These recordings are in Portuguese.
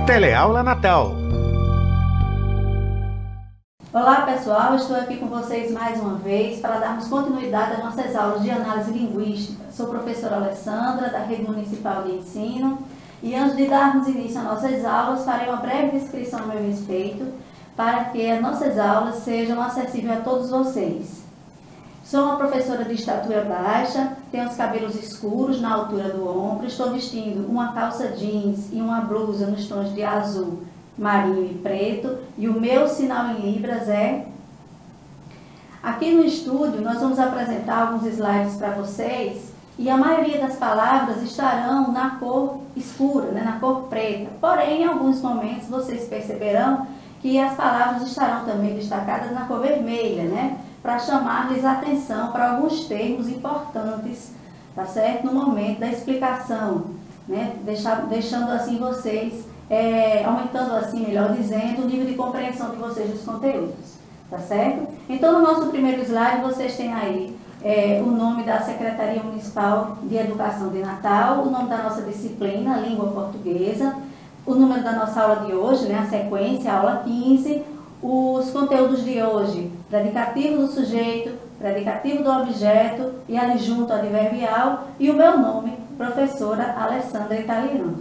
Teleaula Natal. Olá pessoal, estou aqui com vocês mais uma vez para darmos continuidade às nossas aulas de análise linguística. Sou professora Alessandra, da Rede Municipal de Ensino, e antes de darmos início às nossas aulas, farei uma breve descrição a meu respeito para que as nossas aulas sejam acessíveis a todos vocês. Sou uma professora de estatura baixa, tenho os cabelos escuros na altura do ombro, estou vestindo uma calça jeans e uma blusa nos tons de azul, marinho e preto, e o meu sinal em libras é... Aqui no estúdio nós vamos apresentar alguns slides para vocês e a maioria das palavras estarão na cor escura, na cor preta. Porém, em alguns momentos vocês perceberão que as palavras estarão também destacadas na cor vermelha, para chamar-lhes a atenção para alguns termos importantes, tá certo? No momento da explicação, deixando assim vocês, aumentando assim, melhor dizendo, o nível de compreensão de vocês dos conteúdos, tá certo? Então, no nosso primeiro slide, vocês têm aí o nome da Secretaria Municipal de Educação de Natal, o nome da nossa disciplina, Língua Portuguesa, o número da nossa aula de hoje, a sequência, a aula 15, os conteúdos de hoje, predicativo do sujeito, predicativo do objeto e adjunto adverbial, e o meu nome, professora Alessandra Italiano.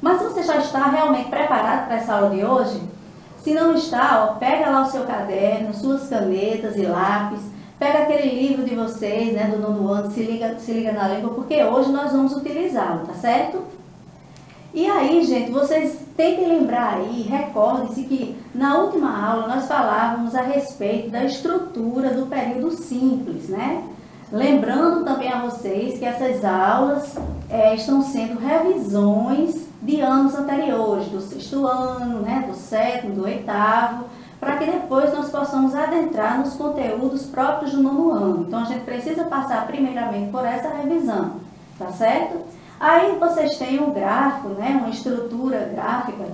Mas você já está realmente preparado para essa aula de hoje? Se não está, pega lá o seu caderno, suas canetas e lápis, pega aquele livro de vocês, do nono ano, se liga na língua, porque hoje nós vamos utilizá-lo, tá certo? E aí, gente, vocês tentem lembrar aí, recordem-se que na última aula nós falávamos a respeito da estrutura do período simples, Lembrando também a vocês que essas aulas estão sendo revisões de anos anteriores, do 6º ano, do 7º, do 8º, para que depois nós possamos adentrar nos conteúdos próprios do 9º ano. Então, a gente precisa passar primeiramente por essa revisão, tá certo? Aí vocês têm um gráfico, uma estrutura gráfica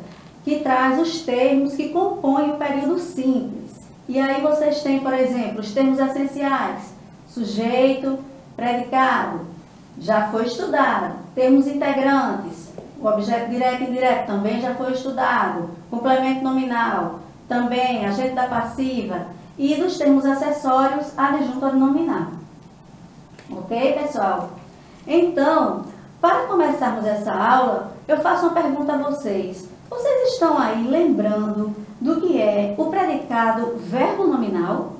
que traz os termos que compõem o período simples. E aí vocês têm, por exemplo, os termos essenciais, sujeito, predicado, já foi estudado. Termos integrantes, o objeto direto e indireto também já foi estudado. Complemento nominal, também, agente da passiva. E dos termos acessórios, adjunto adnominal. Ok, pessoal? Então, para começarmos essa aula, eu faço uma pergunta a vocês. Vocês estão aí lembrando do que é o predicado verbo nominal?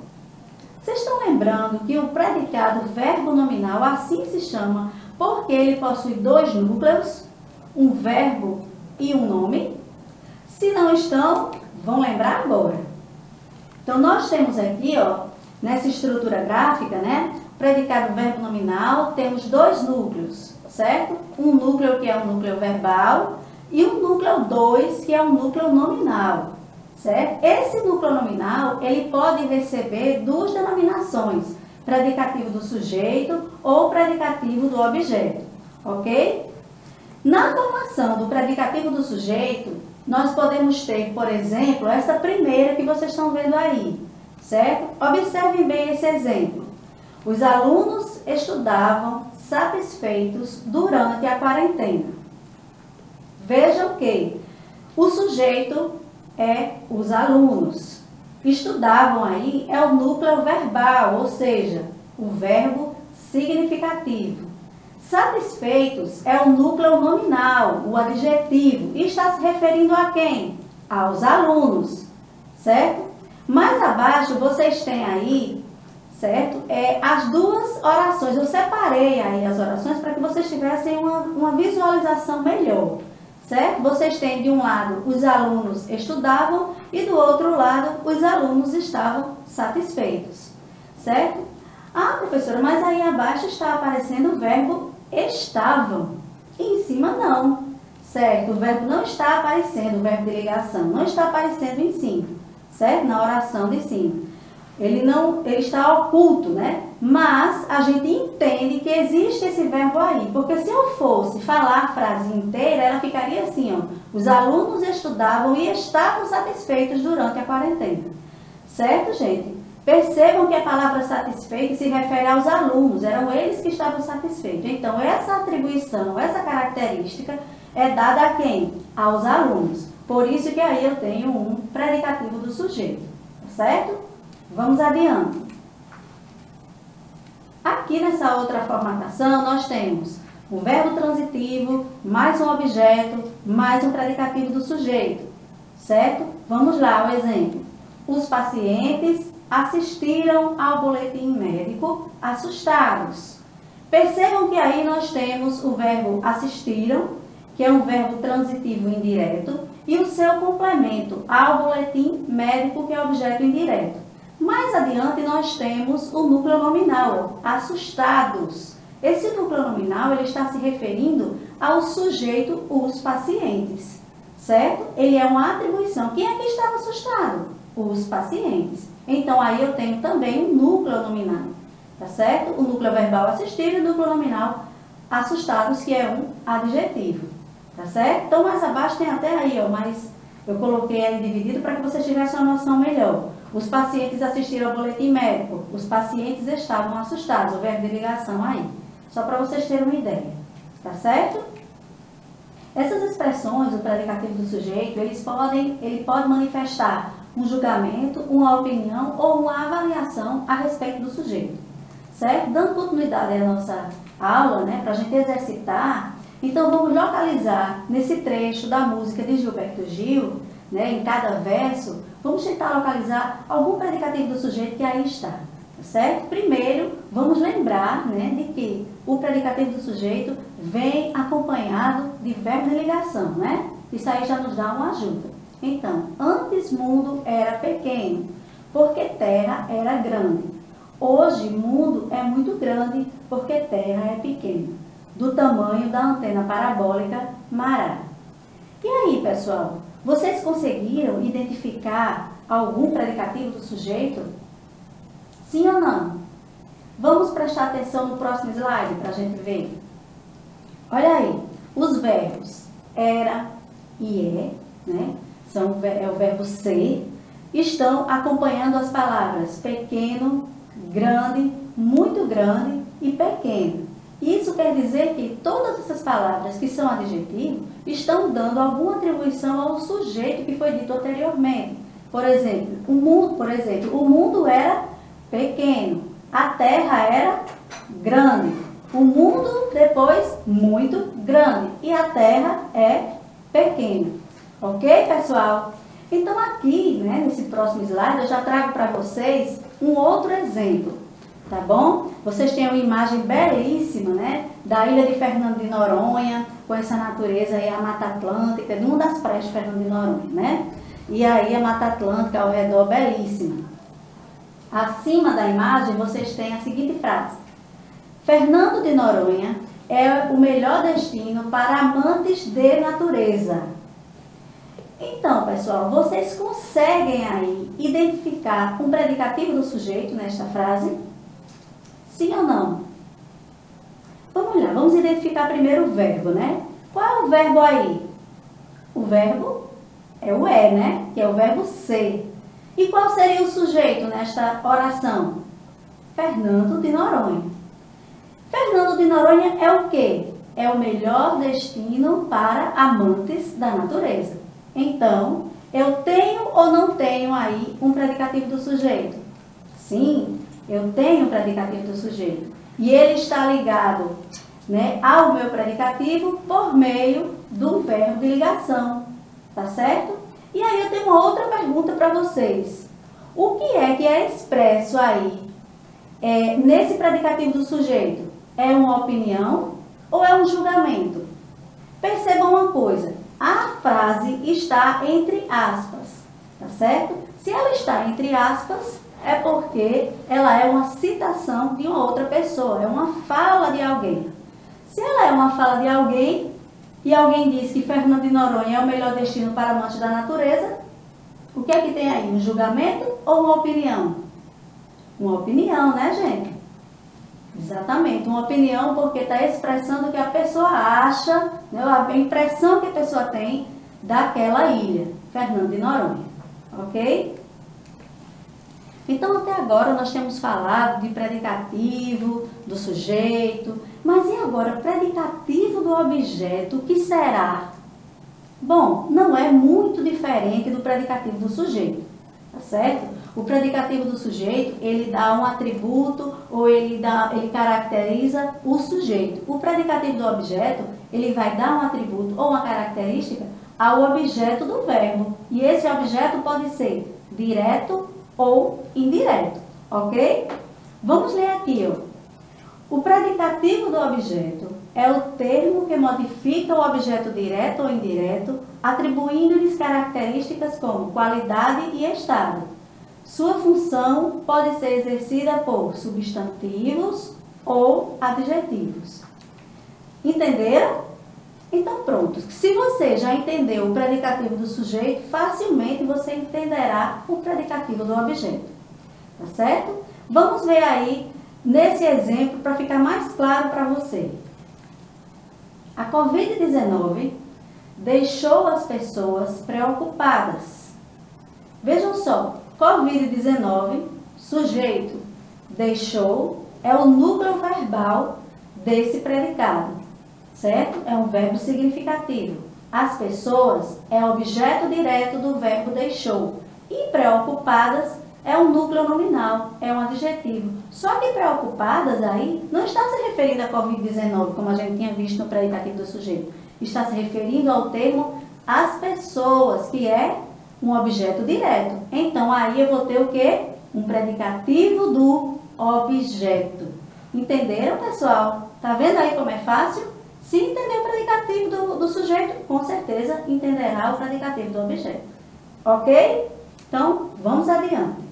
Vocês estão lembrando que o predicado verbo nominal assim se chama porque ele possui dois núcleos, um verbo e um nome? Se não estão, vão lembrar agora. Então, nós temos aqui, nessa estrutura gráfica, predicado verbo nominal, temos dois núcleos, certo? Um núcleo que é um núcleo verbal e um núcleo 2 que é um núcleo nominal, certo? Esse núcleo nominal, ele pode receber duas denominações, predicativo do sujeito ou predicativo do objeto, ok? Na formação do predicativo do sujeito, nós podemos ter, por exemplo, essa primeira que vocês estão vendo aí, certo? Observem bem esse exemplo. Os alunos estudavam satisfeitos durante a quarentena. Vejam que o sujeito é os alunos. Estudavam aí é o núcleo verbal, ou seja, o verbo significativo. Satisfeitos é o núcleo nominal, o adjetivo, e está se referindo a quem? Aos alunos, certo? Mais abaixo vocês têm aí, certo? As duas orações. Eu separei aí as orações para que vocês tivessem uma visualização melhor, certo? Vocês têm de um lado os alunos estudavam e do outro lado os alunos estavam satisfeitos, certo? Ah, professora, mas aí abaixo está aparecendo o verbo estavam e em cima não, certo? O verbo não está aparecendo, o verbo de ligação não está aparecendo em cima, certo? Na oração de cima. Ele está oculto, Mas a gente entende que existe esse verbo aí, porque se eu fosse falar a frase inteira, ela ficaria assim, Os alunos estudavam e estavam satisfeitos durante a quarentena. Certo, gente? Percebam que a palavra satisfeito se refere aos alunos, eram eles que estavam satisfeitos. Então, essa atribuição, essa característica é dada a quem? Aos alunos. Por isso que aí eu tenho um predicativo do sujeito, certo? Vamos adiante. Aqui nessa outra formatação, nós temos o verbo transitivo, mais um objeto, mais um predicativo do sujeito, certo? Vamos lá, o exemplo. Os pacientes assistiram ao boletim médico assustados. Percebam que aí nós temos o verbo assistiram, que é um verbo transitivo indireto, e o seu complemento ao boletim médico, que é objeto indireto. Mais adiante nós temos o núcleo nominal, assustados. Esse núcleo nominal ele está se referindo ao sujeito, os pacientes, certo? Ele é uma atribuição. Quem é que estava assustado? Os pacientes. Então, aí eu tenho também um núcleo nominal, tá certo? O núcleo verbal assistido e o núcleo nominal assustados, que é um adjetivo, tá certo? Então, mais abaixo tem até aí, ó, mas eu coloquei aí dividido para que vocês tivessem uma noção melhor. Os pacientes assistiram ao boletim médico, os pacientes estavam assustados, o verbo de ligação aí, só para vocês terem uma ideia, tá certo? Essas expressões, o predicativo do sujeito, ele pode manifestar um julgamento, uma opinião ou uma avaliação a respeito do sujeito, certo? Dando continuidade à nossa aula, né, para a gente exercitar, então vamos localizar nesse trecho da música de Gilberto Gil, né, em cada verso, vamos tentar localizar algum predicativo do sujeito que aí está, certo? Primeiro, vamos lembrar, né, de que o predicativo do sujeito vem acompanhado de verbo de ligação, né? Isso aí já nos dá uma ajuda. Então, antes mundo era pequeno, porque terra era grande. Hoje mundo é muito grande, porque terra é pequena, do tamanho da antena parabólica Mará. E aí, pessoal, vocês conseguiram identificar algum predicativo do sujeito? Sim ou não? Vamos prestar atenção no próximo slide para a gente ver. Olha aí, os verbos era e é, né? É o verbo ser, estão acompanhando as palavras pequeno, grande, muito grande e pequeno. Isso quer dizer que todas essas palavras que são adjetivos estão dando alguma atribuição ao sujeito que foi dito anteriormente. Por exemplo, o mundo era pequeno, a terra era grande, o mundo depois muito grande e a terra é pequena. Ok, pessoal? Então aqui, né, nesse próximo slide, eu já trago para vocês um outro exemplo, tá bom? Vocês têm uma imagem belíssima, né, da ilha de Fernando de Noronha, com essa natureza aí, a Mata Atlântica, de uma das praias de Fernando de Noronha, né? E aí a Mata Atlântica ao redor, belíssima. Acima da imagem, vocês têm a seguinte frase: Fernando de Noronha é o melhor destino para amantes de natureza. Então, pessoal, vocês conseguem aí identificar um predicativo do sujeito nesta frase? Sim ou não? Vamos lá, vamos identificar primeiro o verbo, né? Qual é o verbo aí? O verbo é o é, né? Que é o verbo ser. E qual seria o sujeito nesta oração? Fernando de Noronha. Fernando de Noronha é o quê? É o melhor destino para amantes da natureza. Então, eu tenho ou não tenho aí um predicativo do sujeito? Sim, eu tenho um predicativo do sujeito. E ele está ligado, né, ao meu predicativo por meio do verbo de ligação. Tá certo? E aí eu tenho uma outra pergunta para vocês. O que é expresso aí nesse predicativo do sujeito? É uma opinião ou é um julgamento? Percebam uma coisa. A frase está entre aspas, tá certo? Se ela está entre aspas, é porque ela é uma citação de uma outra pessoa, é uma fala de alguém. Se ela é uma fala de alguém, e alguém diz que Fernando de Noronha é o melhor destino para amantes da natureza, o que é que tem aí? Um julgamento ou uma opinião? Uma opinião, né, gente? Exatamente, uma opinião porque está expressando o que a pessoa acha, né, a impressão que a pessoa tem daquela ilha, Fernando de Noronha, ok? Então, até agora nós temos falado de predicativo, do sujeito, mas e agora, predicativo do objeto, o que será? Bom, não é muito diferente do predicativo do sujeito, tá certo? O predicativo do sujeito, ele dá um atributo ou ele caracteriza o sujeito. O predicativo do objeto, ele vai dar um atributo ou uma característica ao objeto do verbo. E esse objeto pode ser direto ou indireto, ok? Vamos ler aqui, ó. O predicativo do objeto é o termo que modifica o objeto direto ou indireto, atribuindo-lhes características como qualidade e estado. Sua função pode ser exercida por substantivos ou adjetivos. Entenderam? Então pronto, se você já entendeu o predicativo do sujeito, facilmente você entenderá o predicativo do objeto. Tá certo? Vamos ver aí nesse exemplo para ficar mais claro para você. A Covid-19 deixou as pessoas preocupadas. Vejam só, Covid-19, sujeito, deixou, é o núcleo verbal desse predicado. Certo? É um verbo significativo. As pessoas é objeto direto do verbo deixou. E preocupadas é um núcleo nominal, é um adjetivo. Só que preocupadas aí não está se referindo à Covid-19, como a gente tinha visto no predicativo do sujeito. Está se referindo ao termo as pessoas, que é um objeto direto. Então aí eu vou ter o quê? Um predicativo do objeto. Entenderam, pessoal? Tá vendo aí como é fácil? Se entender o predicativo do sujeito, com certeza entenderá o predicativo do objeto. Ok? Então, vamos adiante.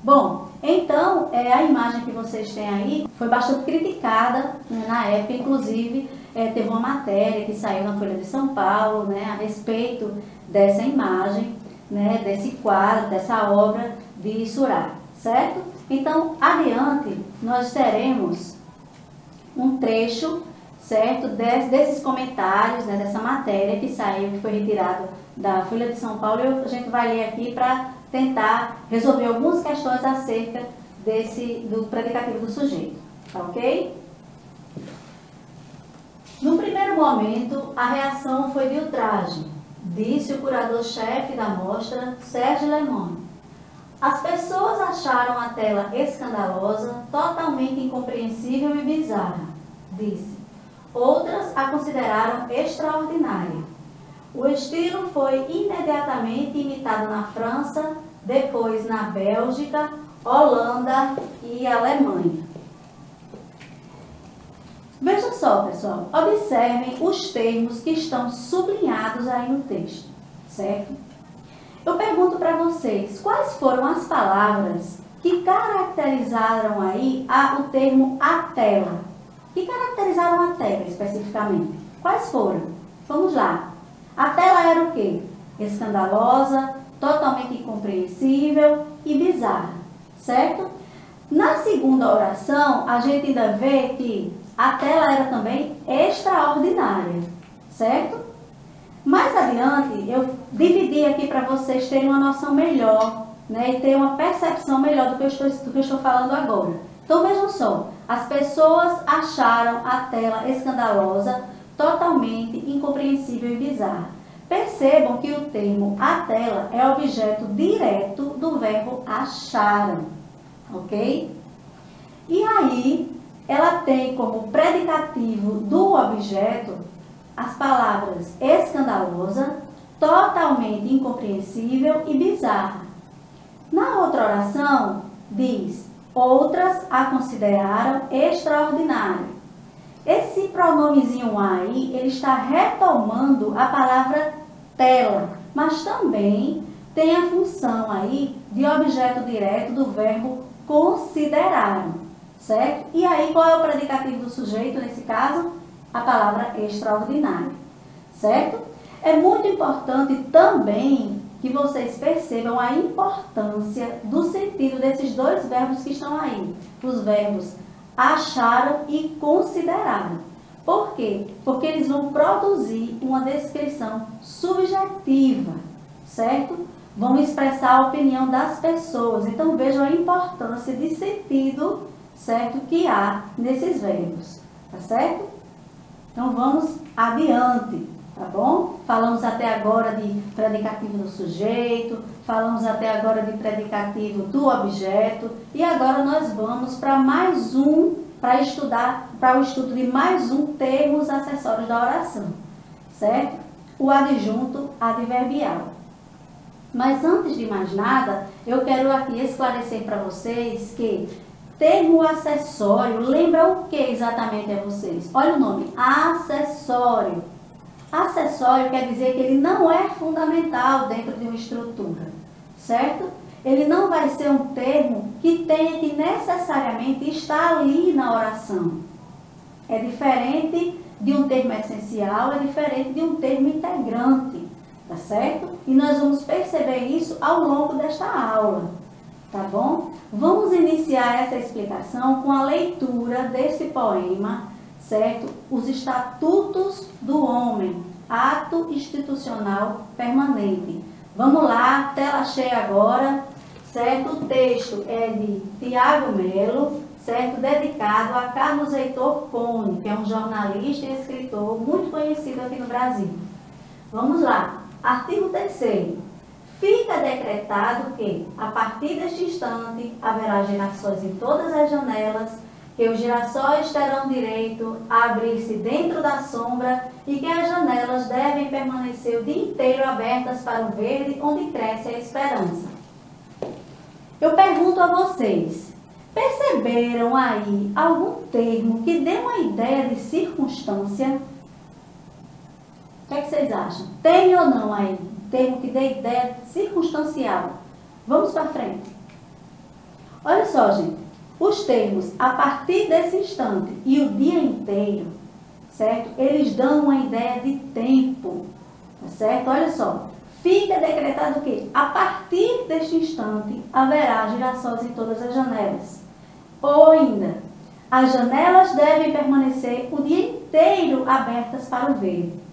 Bom, então, a imagem que vocês têm aí foi bastante criticada, né, na época, inclusive, teve uma matéria que saiu na Folha de São Paulo, né, a respeito dessa imagem, né, desse quadro, dessa obra de Seurat, certo? Então, adiante, nós teremos um trecho, certo, desses comentários, né, dessa matéria que saiu, que foi retirado da Folha de São Paulo. A gente vai ler aqui para tentar resolver algumas questões acerca do predicativo do sujeito, tá ok? No primeiro momento, a reação foi de ultraje, disse o curador-chefe da mostra, Sérgio Lemoine. As pessoas acharam a tela escandalosa, totalmente incompreensível e bizarra, disse. Outras a consideraram extraordinária. O estilo foi imediatamente imitado na França, depois na Bélgica, Holanda e Alemanha. Veja só, pessoal, observem os termos que estão sublinhados aí no texto, certo? Eu pergunto para vocês, quais foram as palavras que caracterizaram aí o termo a tela? Que caracterizaram a tela especificamente? Quais foram? Vamos lá. A tela era o quê? Escandalosa, totalmente incompreensível e bizarra, certo? Na segunda oração, a gente ainda vê que a tela era também extraordinária, certo? Mais adiante, eu dividi aqui para vocês terem uma noção melhor, né, e ter uma percepção melhor do que eu estou falando agora. Então, vejam só, as pessoas acharam a tela escandalosa, totalmente incompreensível e bizarra. Percebam que o termo a tela é objeto direto do verbo acharam, ok? E aí, ela tem como predicativo do objeto as palavras escandalosa, totalmente incompreensível e bizarra. Na outra oração, diz, outras a consideraram extraordinária. Esse pronomezinho aí, ele está retomando a palavra tela, mas também tem a função aí de objeto direto do verbo consideraram, certo? E aí, qual é o predicativo do sujeito nesse caso? A palavra extraordinária, certo? É muito importante também que vocês percebam a importância do sentido desses dois verbos que estão aí. Os verbos acharam e consideraram. Por quê? Porque eles vão produzir uma descrição subjetiva, certo? vão expressar a opinião das pessoas. Então vejam a importância de sentido, certo, que há nesses verbos, tá certo? Então vamos adiante, tá bom? Falamos até agora de predicativo do sujeito, falamos até agora de predicativo do objeto, e agora nós vamos para mais um, para o estudo de mais um termos acessórios da oração, certo? O adjunto adverbial. Mas antes de mais nada, eu quero aqui esclarecer para vocês que termo acessório lembra o que exatamente a vocês? Olha o nome, acessório. Acessório quer dizer que ele não é fundamental dentro de uma estrutura, certo? Ele não vai ser um termo que tenha que necessariamente estar ali na oração. É diferente de um termo essencial, é diferente de um termo integrante, tá certo? E nós vamos perceber isso ao longo desta aula, tá bom? Vamos iniciar essa explicação com a leitura desse poema, certo? Os Estatutos do Homem, ato institucional permanente. Vamos lá, tela cheia agora, certo? O texto é de Tiago Melo, certo? Dedicado a Carlos Heitor Cone, que é um jornalista e escritor muito conhecido aqui no Brasil. Vamos lá. Artigo 3º. Fica decretado que, a partir deste instante, haverá girassóis em todas as janelas, que os girassóis terão direito a abrir-se dentro da sombra e que as janelas devem permanecer o dia inteiro abertas para o verde, onde cresce a esperança. Eu pergunto a vocês, perceberam aí algum termo que dê uma ideia de circunstância? O que é que vocês acham? Tem ou não aí? Termo que dê ideia circunstancial. Vamos para frente. Olha só, gente. Os termos a partir desse instante e o dia inteiro, certo? Eles dão uma ideia de tempo, tá certo? Olha só. Fica decretado que a partir deste instante haverá girassóis em todas as janelas. Ou ainda, as janelas devem permanecer o dia inteiro abertas para o verde.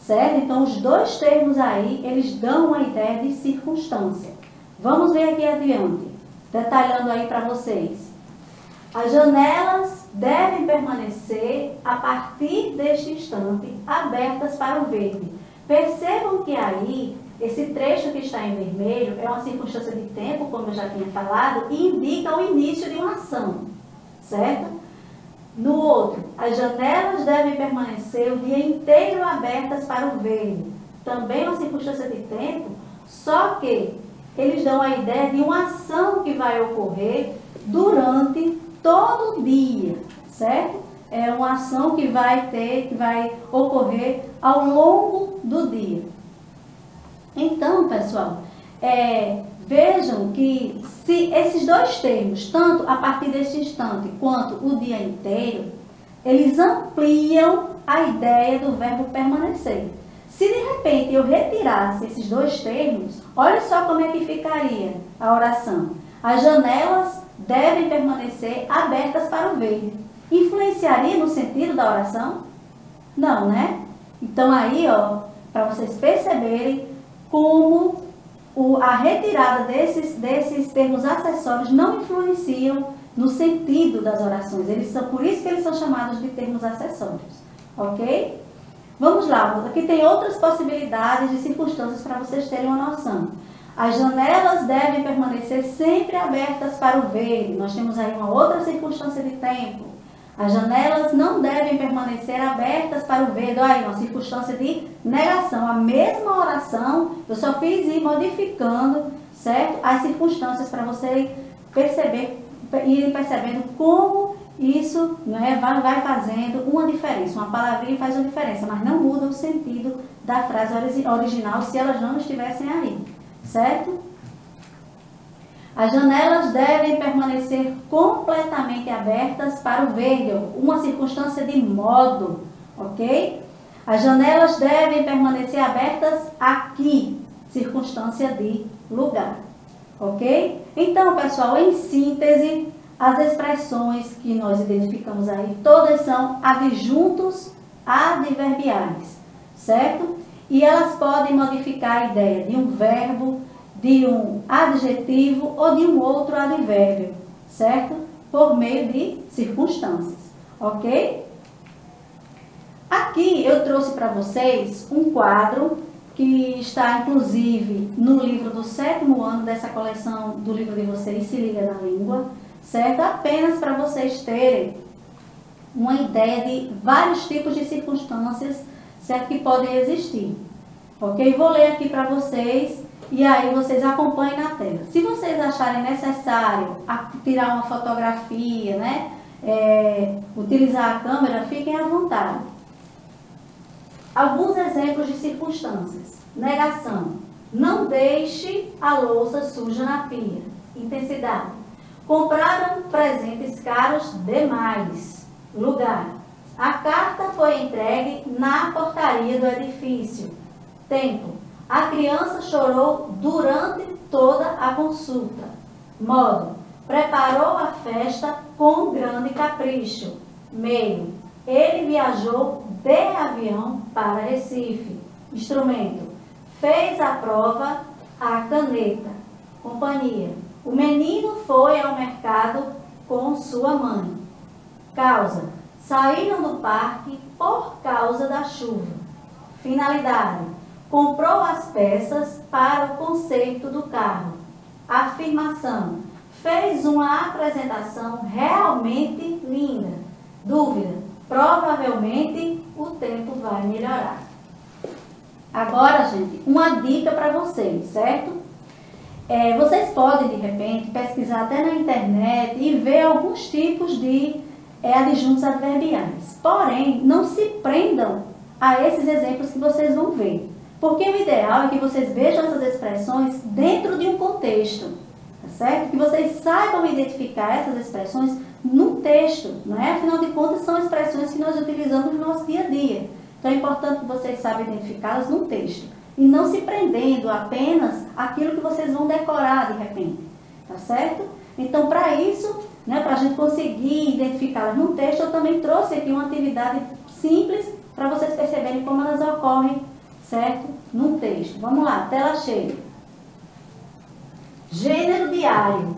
Certo? Então, os dois termos aí, eles dão uma ideia de circunstância. Vamos ver aqui adiante, detalhando aí para vocês. As janelas devem permanecer, a partir deste instante, abertas para o verde. Percebam que aí, esse trecho que está em vermelho, é uma circunstância de tempo, como eu já tinha falado, e indica o início de uma ação. Certo? No outro, as janelas devem permanecer o dia inteiro abertas para o verde. Também uma circunstância de tempo, só que eles dão a ideia de uma ação que vai ocorrer durante todo o dia, certo? É uma ação que vai ocorrer ao longo do dia. Então, pessoal, vejam que se esses dois termos, tanto a partir deste instante quanto o dia inteiro, eles ampliam a ideia do verbo permanecer. Se de repente eu retirasse esses dois termos, olha só como é que ficaria a oração. As janelas devem permanecer abertas para o verde. Influenciaria no sentido da oração? Não, né? Então aí, ó, para vocês perceberem como a retirada desses termos acessórios não influenciam no sentido das orações. Por isso que eles são chamados de termos acessórios. Ok? Vamos lá, aqui tem outras possibilidades de circunstâncias para vocês terem uma noção. As janelas devem permanecer sempre abertas para o verde. Nós temos aí uma outra circunstância de tempo. As janelas não devem permanecer abertas para o verde. Olha aí, uma circunstância de negação. A mesma oração, eu só fiz ir modificando, certo? As circunstâncias para você irem percebendo como isso, né, vai fazendo uma diferença. Uma palavrinha faz uma diferença, mas não muda o sentido da frase original se elas não estivessem aí, certo? As janelas devem permanecer completamente abertas para o verde, uma circunstância de modo, ok? As janelas devem permanecer abertas aqui, circunstância de lugar, ok? Então, pessoal, em síntese, as expressões que nós identificamos aí, todas são adjuntos adverbiais, certo? E elas podem modificar a ideia de um verbo de um adjetivo ou de um outro advérbio, certo? Por meio de circunstâncias, ok? Aqui eu trouxe para vocês um quadro que está inclusive no livro do 7º ano dessa coleção do livro de vocês, Se Liga na Língua, certo? Apenas para vocês terem uma ideia de vários tipos de circunstâncias, certo? Que podem existir, ok? Vou ler aqui para vocês e aí vocês acompanhem na tela. Se vocês acharem necessário tirar uma fotografia, né? Utilizar a câmera, fiquem à vontade. Alguns exemplos de circunstâncias. Negação. Não deixe a louça suja na pia. Intensidade. Compraram presentes caros demais. Lugar. A carta foi entregue na portaria do edifício. Tempo. A criança chorou durante toda a consulta. Modo. Preparou a festa com grande capricho. Meio. Ele viajou de avião para Recife. Instrumento. Fez a prova a caneta. Companhia. O menino foi ao mercado com sua mãe. Causa. Saíram do parque por causa da chuva. Finalidade. Comprou as peças para o conserto do carro. Afirmação. Fez uma apresentação realmente linda. Dúvida. Provavelmente o tempo vai melhorar. Agora, gente, uma dica para vocês, certo? Vocês podem, de repente, pesquisar até na internet e ver alguns tipos de adjuntos adverbiais. Porém, não se prendam a esses exemplos que vocês vão ver. Porque o ideal é que vocês vejam essas expressões dentro de um contexto, tá certo? Que vocês saibam identificar essas expressões no texto, não é? Afinal de contas, são expressões que nós utilizamos no nosso dia a dia. Então, é importante que vocês saibam identificá-las no texto. E não se prendendo apenas àquilo que vocês vão decorar de repente, tá certo? Então, para isso, né, para a gente conseguir identificá-las no texto, eu também trouxe aqui uma atividade simples para vocês perceberem como elas ocorrem, certo? No texto. Vamos lá, tela cheia. Gênero diário.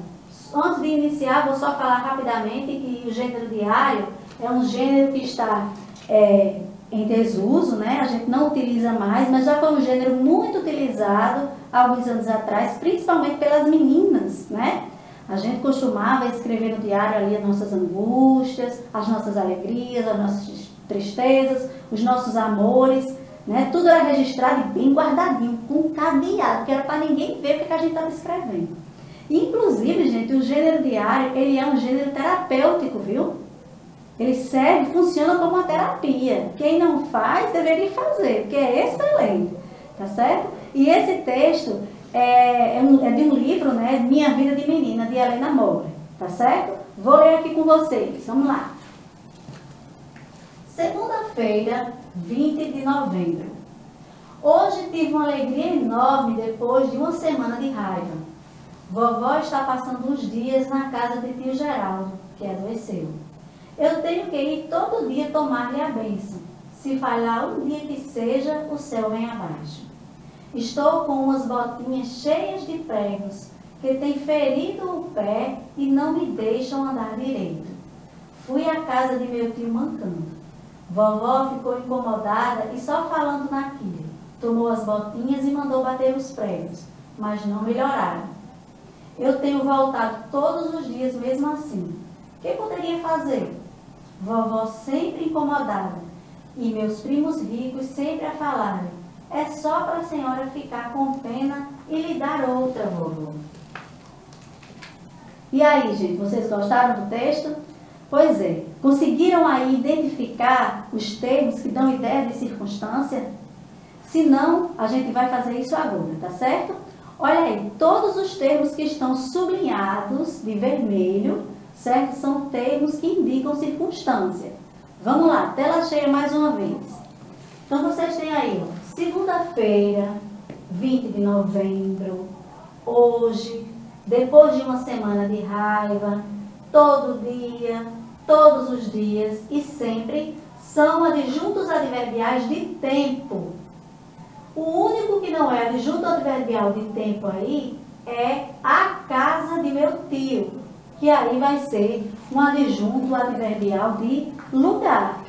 Antes de iniciar, vou só falar rapidamente que o gênero diário é um gênero que está em desuso, né? A gente não utiliza mais, mas já foi um gênero muito utilizado há alguns anos atrás, principalmente pelas meninas, né? A gente costumava escrever no diário ali as nossas angústias, as nossas alegrias, as nossas tristezas, os nossos amores, né? Tudo era registrado e bem guardadinho, com cadeado, que era para ninguém ver o que a gente estava escrevendo. Inclusive, gente, o gênero diário, ele é um gênero terapêutico, viu? Ele serve, funciona como uma terapia. Quem não faz, deveria fazer, porque é excelente, tá certo? E esse texto é de um livro, né, Minha Vida de Menina, de Helena Moura, tá certo? Vou ler aqui com vocês, vamos lá. Segunda-feira, 20 de novembro. Hoje tive uma alegria enorme depois de uma semana de raiva. Vovó está passando uns dias na casa de tio Geraldo, que adoeceu. Eu tenho que ir todo dia tomar-lhe a bênção. Se falhar um dia que seja, o céu vem abaixo. Estou com umas botinhas cheias de pregos, que têm ferido o pé e não me deixam andar direito. Fui à casa de meu tio mancando. Vovó ficou incomodada e só falando naquilo. Tomou as botinhas e mandou bater os pregos, mas não melhoraram. Eu tenho voltado todos os dias mesmo assim. O que poderia fazer? Vovó sempre incomodada e meus primos ricos sempre a falarem: é só para a senhora ficar com pena e lhe dar outra, vovó. E aí, gente, vocês gostaram do texto? Pois é, conseguiram aí identificar os termos que dão ideia de circunstância? Se não, a gente vai fazer isso agora, tá certo? Olha aí, todos os termos que estão sublinhados de vermelho, certo? São termos que indicam circunstância. Vamos lá, tela cheia mais uma vez. Então, vocês têm aí, ó, segunda-feira, 20 de novembro, hoje, depois de uma semana de raiva, todo dia, todos os dias e sempre são adjuntos adverbiais de tempo. O único que não é adjunto adverbial de tempo aí, é a casa de meu tio, que aí vai ser um adjunto adverbial de lugar,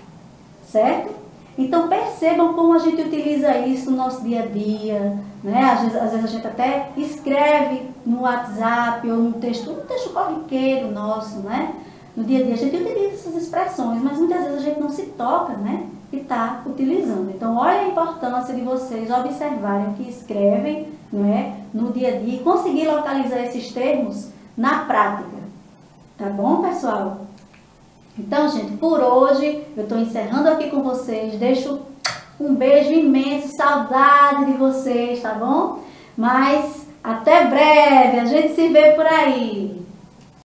certo? Então percebam como a gente utiliza isso no nosso dia a dia, né? Às vezes a gente até escreve no WhatsApp ou um texto corriqueiro nosso, né? No dia a dia a gente utiliza essas expressões, mas muitas vezes a gente não se toca, né? E está utilizando. Então olha a importância de vocês observarem o que escrevem, não é? No dia a dia e conseguir localizar esses termos na prática. Tá bom, pessoal? Então, gente, por hoje eu estou encerrando aqui com vocês. Deixo um beijo imenso, saudade de vocês, tá bom? Mas até breve, a gente se vê por aí.